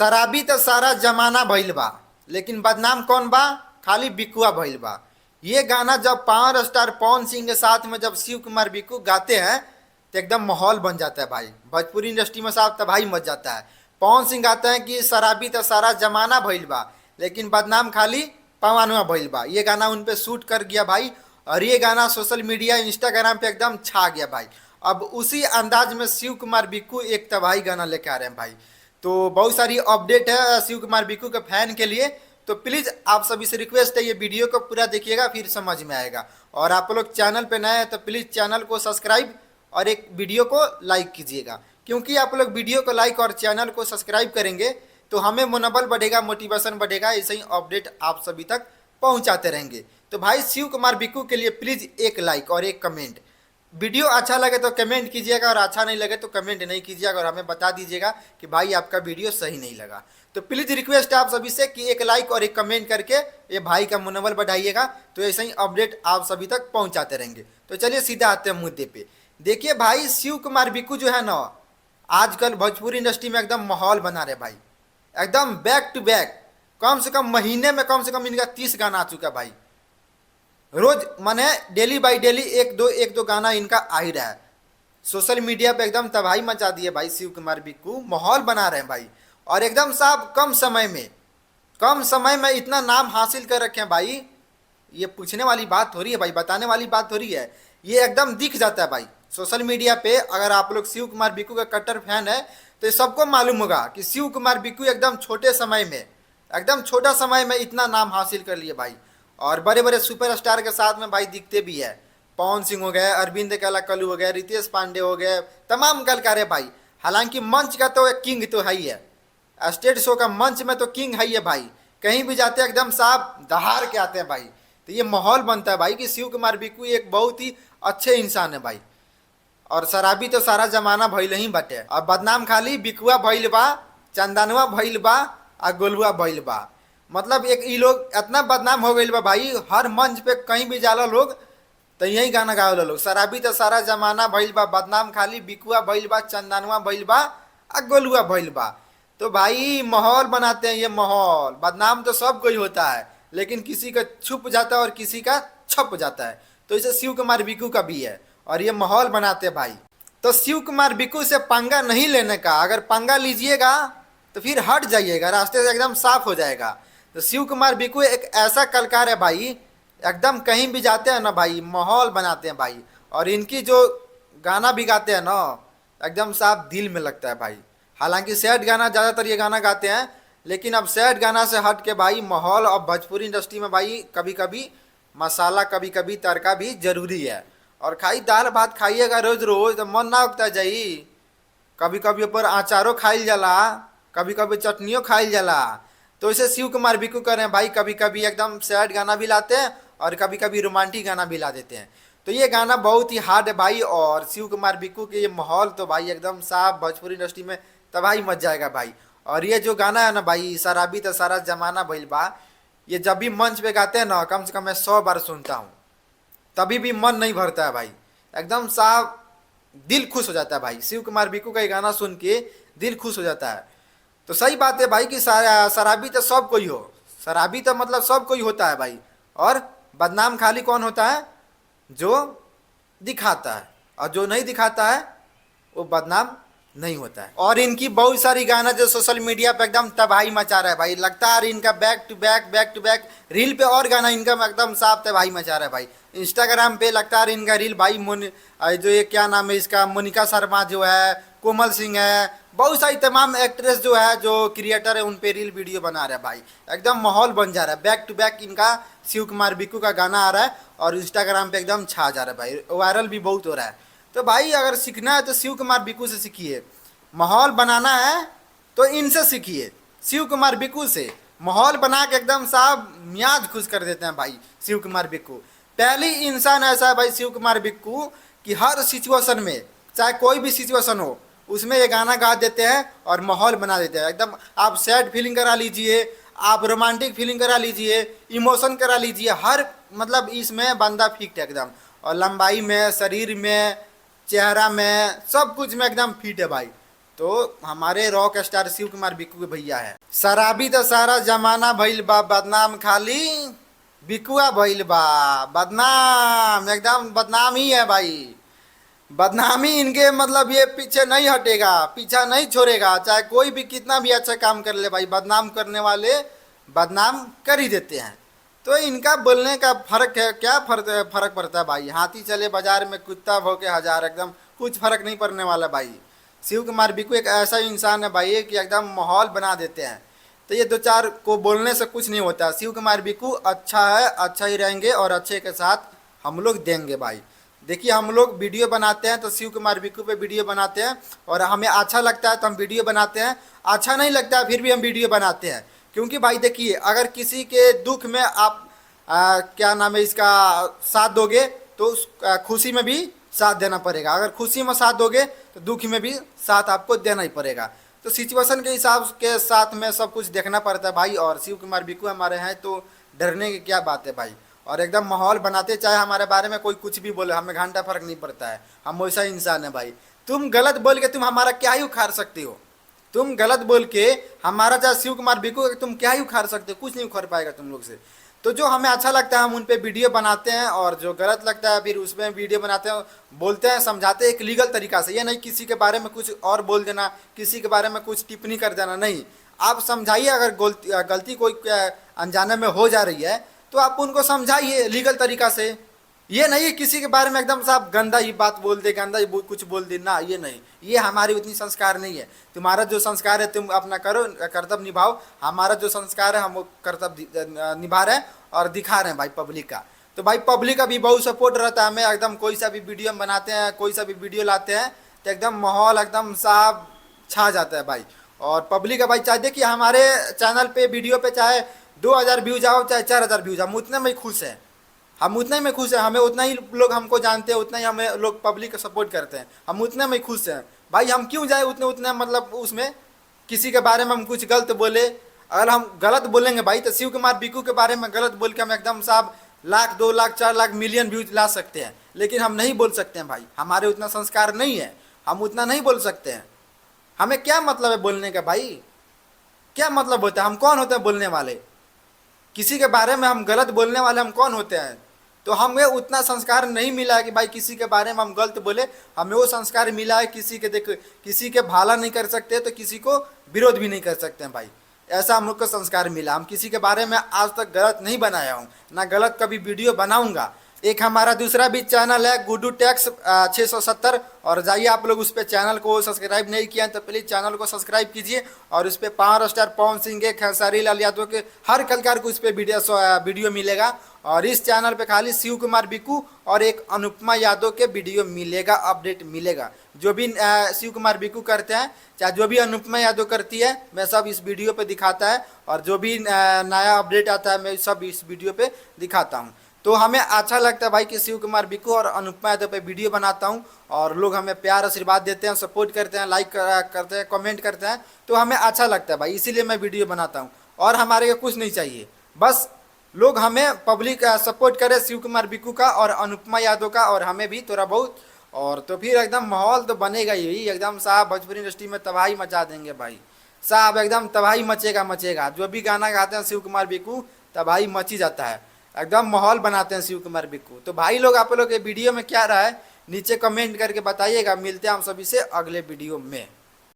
शराबी तो सारा जमाना भइल बा, लेकिन बदनाम कौन बा? खाली बिकुआ भइल बा। ये गाना जब पावर स्टार पवन सिंह के साथ में जब शिव कुमार बिक्कू गाते हैं तो एकदम माहौल बन जाता है भाई। भोजपुरी इंडस्ट्री में साहब तबाही मच जाता है। पवन सिंह गाते हैं कि शराबी तो सारा जमाना भइल बा, लेकिन बदनाम खाली पवनवा भइल बा। ये गाना उन पे शूट कर गया भाई, और ये गाना सोशल मीडिया इंस्टाग्राम पे एकदम छा गया भाई। अब उसी अंदाज में शिव कुमार बिक्कू एक तबाही गाना लेके आ रहे हैं भाई। तो बहुत सारी अपडेट है शिव कुमार बिक्कू के फैन के लिए, तो प्लीज़ आप सभी से रिक्वेस्ट है ये वीडियो को पूरा देखिएगा, फिर समझ में आएगा। और आप लोग चैनल पे नए हैं तो प्लीज़ चैनल को सब्सक्राइब और एक वीडियो को लाइक कीजिएगा, क्योंकि आप लोग वीडियो को लाइक और चैनल को सब्सक्राइब करेंगे तो हमें मनोबल बढ़ेगा, मोटिवेशन बढ़ेगा, ऐसे ही अपडेट आप सभी तक पहुंचाते रहेंगे। तो भाई शिव कुमार बिक्कू के लिए प्लीज़ एक लाइक और एक कमेंट। वीडियो अच्छा लगे तो कमेंट कीजिएगा, और अच्छा नहीं लगे तो कमेंट नहीं कीजिएगा, और हमें बता दीजिएगा कि भाई आपका वीडियो सही नहीं लगा। तो प्लीज़ रिक्वेस्ट है आप सभी से कि एक लाइक और एक कमेंट करके ये भाई का मनोबल बढ़ाइएगा, तो ऐसे ही अपडेट आप सभी तक पहुंचाते रहेंगे। तो चलिए सीधा आते हैं मुद्दे पे। देखिए भाई, शिव कुमार बिक्कू जो है ना, आजकल भोजपुरी इंडस्ट्री में एकदम माहौल बना रहे भाई, एकदम बैक टू बैक। कम से कम महीने में कम से कम इनका 30 गाना आ चुका है भाई। रोज माने डेली बाई डेली एक दो गाना इनका आ ही रहा है। सोशल मीडिया पे एकदम तबाही मचा दी है भाई शिव कुमार बिक्कू, माहौल बना रहे हैं भाई। और एकदम साहब कम समय में इतना नाम हासिल कर रखे हैं भाई, ये पूछने वाली बात हो रही है भाई, बताने वाली बात हो रही है। ये एकदम दिख जाता है भाई सोशल मीडिया पे। अगर आप लोग शिव कुमार बिक्कू का कट्टर फैन है तो ये सबको मालूम होगा कि शिव कुमार बिक्कू एकदम छोटे समय में, एकदम छोटा समय में इतना नाम हासिल कर लिए भाई। और बड़े बड़े सुपरस्टार के साथ में भाई दिखते भी है। पवन सिंह हो गए, अरविंद कलाकलू हो गए, रितेश पांडे हो गए, तमाम कलाकार है भाई। हालांकि मंच का तो किंग तो है ही है, स्टेज शो का मंच में तो किंग है ही है भाई। कहीं भी जाते हैं एकदम साफ दहाड़ के आते हैं भाई। तो ये माहौल बनता है भाई कि शिव कुमार बिक्कू एक बहुत ही अच्छे इंसान है भाई। और शराबी तो सारा जमाना भइल ही बटे, और बदनाम खाली बिकुआ भइल बा, चंदनवा भइल बा, आ गोलुआ भइल बा। मतलब एक ये लोग इतना बदनाम हो गई बा भाई, हर मंच पे कहीं भी जाला लोग तो यही गाना गावे लोग, शराबी तो सारा जमाना भइल बा, बदनाम खाली बिकुआ भइल बा, चंदनवा भइल बा, आ गोलुआ भइल बा। तो भाई माहौल बनाते हैं ये माहौल। बदनाम तो सब कोई होता है, लेकिन किसी का छुप जाता है और किसी का छप जाता है। तो इसे शिव कुमार बिक्कू का भी है, और ये माहौल बनाते हैं भाई। तो शिव कुमार बिक्कू से पंगा नहीं लेने का, अगर पंगा लीजिएगा तो फिर हट जाइएगा, रास्ते से एकदम साफ हो जाएगा। तो शिव कुमार बिक्कू एक ऐसा कलाकार है भाई, एकदम कहीं भी जाते हैं ना भाई माहौल बनाते हैं भाई। और इनकी जो गाना भी गाते हैं ना एकदम साफ दिल में लगता है भाई। हालांकि सैड गाना ज़्यादातर ये गाना गाते हैं, लेकिन अब सैड गाना से हट के भाई माहौल, अब भोजपुरी इंडस्ट्री में भाई कभी कभी मसाला, कभी कभी तड़का भी जरूरी है। और खाई दाल भात खाइएगा रोज रोज तो मन ना उगता जाई। कभी कभी ऊपर अचारो खाइल जाला, कभी कभी चटनियों खाइल जाला। तो इसे शिव कुमार बिक्कू कर रहे हैं भाई, कभी कभी एकदम सैड गाना भी लाते हैं और कभी कभी रोमांटिक गाना भी ला देते हैं। तो ये गाना बहुत ही हार्ड है भाई। और शिव कुमार बिक्कू के ये माहौल तो भाई एकदम साफ भोजपुरी इंडस्ट्री में तबाही मच जाएगा भाई। और ये जो गाना है ना भाई, शराबी तो सारा जमाना भइल बा, ये जब भी मंच पे गाते हैं ना कम से कम मैं 100 बार सुनता हूँ, तभी भी मन नहीं भरता है भाई। एकदम साफ दिल खुश हो जाता है भाई, शिव कुमार बिक्कू का ये गाना सुन के दिल खुश हो जाता है। तो सही बात है भाई कि शराबी तो सब कोई हो, शराबी तो मतलब सब कोई होता है भाई। और बदनाम खाली कौन होता है? जो दिखाता है, और जो नहीं दिखाता है वो बदनाम नहीं होता है। और इनकी बहुत सारी गाना जो सोशल मीडिया पे एकदम तबाही मचा रहा है भाई, लगता है इनका बैक टू बैक रील पे और गाना इनका एकदम साफ तबाही मचा रहा है भाई। इंस्टाग्राम पे लगता है इनका रील भाई, जो ये क्या नाम है इसका, मोनिका शर्मा जो है, कोमल सिंह है, बहुत सारी तमाम एक्ट्रेस जो है, जो क्रिएटर है, उन पे रील वीडियो बना रहे हैं भाई। एकदम माहौल बन जा रहा है, बैक टू बैक इनका शिव कुमार बिक्कू का गाना आ रहा है और इंस्टाग्राम पे एकदम छा जा रहा है भाई, वायरल भी बहुत हो रहा है। तो भाई अगर सीखना है तो शिव कुमार बिक्कू से सीखिए, माहौल बनाना है तो इनसे सीखिए, शिव कुमार बिक्कू से। माहौल बना के एकदम साहब मियाज खुश कर देते हैं भाई शिव कुमार बिक्कू। पहली इंसान ऐसा है भाई शिव कुमार बिक्कू कि हर सिचुएशन में, चाहे कोई भी सिचुएशन हो, उसमें ये गाना गा देते हैं और माहौल बना देते हैं। एकदम आप सैड फीलिंग करा लीजिए, आप रोमांटिक फीलिंग करा लीजिए, इमोशन करा लीजिए, हर मतलब इसमें बंदा फिट है एकदम। और लंबाई में, शरीर में, चेहरा में, सब कुछ में एकदम फिट है भाई। तो हमारे रॉक स्टार शिव कुमार बिक्कू के भैया है। शराबी तो सारा जमाना भइल बा, बदनाम खाली बिकुआ भइल बा। बदनाम एकदम बदनाम ही है भाई, बदनामी इनके मतलब ये पीछे नहीं हटेगा, पीछा नहीं छोड़ेगा, चाहे कोई भी कितना भी अच्छा काम कर ले भाई, बदनाम करने वाले बदनाम कर ही देते हैं। तो इनका बोलने का फर्क है, क्या फर्क पड़ता है भाई। हाथी चले बाजार में कुत्ता भौंके हजार, एकदम कुछ फर्क नहीं पड़ने वाला भाई। शिव कुमार बिक्कू एक ऐसा इंसान है भाई कि एकदम माहौल बना देते हैं। तो ये दो चार को बोलने से कुछ नहीं होता। शिव कुमार बिक्कू अच्छा है, अच्छा ही रहेंगे और अच्छे के साथ हम लोग देंगे भाई। देखिए हम लोग वीडियो बनाते हैं तो शिव कुमार बिक्कू पे वीडियो बनाते हैं, और हमें अच्छा लगता है तो हम वीडियो बनाते हैं, अच्छा नहीं लगता है फिर भी हम वीडियो बनाते हैं। क्योंकि भाई देखिए, अगर किसी के दुख में आप क्या नाम है इसका साथ दोगे तो उस खुशी में भी साथ देना पड़ेगा। अगर खुशी में साथ दोगे तो दुख में भी साथ आपको देना ही पड़ेगा। तो सिचुएशन के हिसाब के साथ में सब कुछ देखना पड़ता है भाई। और शिव कुमार बिक्कू हमारे हैं तो डरने की क्या बात है भाई। और एकदम माहौल बनाते, चाहे हमारे बारे में कोई कुछ भी बोले, हमें घंटा फर्क नहीं पड़ता है। हम वैसा इंसान है भाई। तुम गलत बोल के तुम हमारा क्या ही उखाड़ सकते हो। तुम गलत बोल के हमारा, चाहे शिव कुमार बिक्कू, तुम क्या ही उखाड़ सकते हो, कुछ नहीं उखाड़ पाएगा तुम लोग से। तो जो हमें अच्छा लगता है हम उन पे वीडियो बनाते हैं, और जो गलत लगता है फिर उसमें वीडियो बनाते हैं, बोलते हैं, समझाते हैं एक लीगल तरीका से। ये नहीं किसी के बारे में कुछ और बोल देना, किसी के बारे में कुछ टिप्पणी कर देना, नहीं। आप समझाइए, अगर गलती कोई अनजाने में हो जा रही है तो आप उनको समझाइए लीगल तरीका से। ये नहीं किसी के बारे में एकदम साफ गंदा ही बात बोल दे, गंदा ही कुछ बोल दे ना, ये नहीं। ये हमारी उतनी संस्कार नहीं है। तुम्हारा जो संस्कार है तुम अपना करो, कर्तव्य निभाओ। हमारा जो संस्कार है हम वो कर्तव्य निभा रहे हैं और दिखा रहे हैं भाई पब्लिक का। तो भाई पब्लिक का भी बहुत सपोर्ट रहता है हमें। एकदम कोई सा भी वीडियो बनाते हैं, कोई सा भी वीडियो लाते हैं तो एकदम माहौल एकदम साफ छा जाता है भाई। और पब्लिक का भाई, चाहे देखिए हमारे चैनल पे वीडियो पे चाहे 2000 व्यूज आओ चाहे 4000 व्यूज, हम उतने में खुश हैं। हम उतने में खुश हैं, हमें उतना ही लोग हमको जानते हैं, उतना ही हमें लोग पब्लिक का सपोर्ट करते हैं, हम उतने में खुश हैं भाई। हम क्यों जाए उतने मतलब उसमें किसी के बारे में हम कुछ गलत बोले। अगर हम गलत बोलेंगे भाई तो शिव कुमार बिक्कू के बारे में गलत बोल के हम एकदम साहब 1,00,000 2,00,000 4,00,000 मिलियन व्यूज ला सकते हैं, लेकिन हम नहीं बोल सकते हैं भाई। हमारे उतना संस्कार नहीं है, हम उतना नहीं बोल सकते हैं। हमें क्या मतलब है बोलने का भाई, क्या मतलब होता है, हम कौन होते हैं बोलने वाले। किसी के बारे में हम गलत बोलने वाले हम कौन होते हैं। तो हमें उतना संस्कार नहीं मिला है कि भाई किसी के बारे में हम गलत बोले। हमें वो संस्कार मिला है किसी के देखो, किसी के भला नहीं कर सकते तो किसी को विरोध भी नहीं कर सकते हैं भाई। ऐसा हम लोग को संस्कार मिला। हम किसी के बारे में आज तक गलत नहीं बनाया हूँ, ना गलत कभी वीडियो बनाऊंगा। एक हमारा दूसरा भी चैनल है गुड्डू टेक्स 670, और जाइए आप लोग उस पर, चैनल को सब्सक्राइब नहीं किया तो प्लीज़ चैनल को सब्सक्राइब कीजिए। और उस पर पावर स्टार पवन सिंह, खेसारी लाल यादव के हर कलाकार को उस पर वीडियो मिलेगा। और इस चैनल पे खाली शिव कुमार बिक्कू और एक अनुपमा यादव के वीडियो मिलेगा, अपडेट मिलेगा। जो भी शिव कुमार बिक्कू करते हैं, चाहे जो भी अनुपमा यादव करती है, मैं सब इस वीडियो पे दिखाता है। और जो भी नया अपडेट आता है मैं सब इस वीडियो पे दिखाता हूँ। तो हमें अच्छा लगता है भाई कि शिव कुमार बिक्कू और अनुपमा यादव पे वीडियो बनाता हूँ, और लोग हमें प्यार आशीर्वाद देते हैं, सपोर्ट करते हैं, लाइक करते हैं, कमेंट करते हैं। तो हमें अच्छा लगता है भाई, इसीलिए मैं वीडियो बनाता हूँ। और हमारे को कुछ नहीं चाहिए, बस लोग हमें पब्लिक सपोर्ट करे शिव कुमार बिक्कू का और अनुपमा यादव का, और हमें भी थोड़ा बहुत। और तो फिर एकदम माहौल तो बनेगा ही एकदम साहब। भोजपुरी इंडस्ट्री में तबाही मचा देंगे भाई साहब, एकदम तबाही मचेगा। जो भी गाना गाते हैं शिव कुमार बिक्कू, तबाही मची जाता है, एकदम माहौल बनाते हैं शिव कुमार बिक्कू। तो भाई लोग, आप लोग के वीडियो में क्या रहा है नीचे कमेंट करके बताइएगा। मिलते हैं हम सभी से अगले वीडियो में।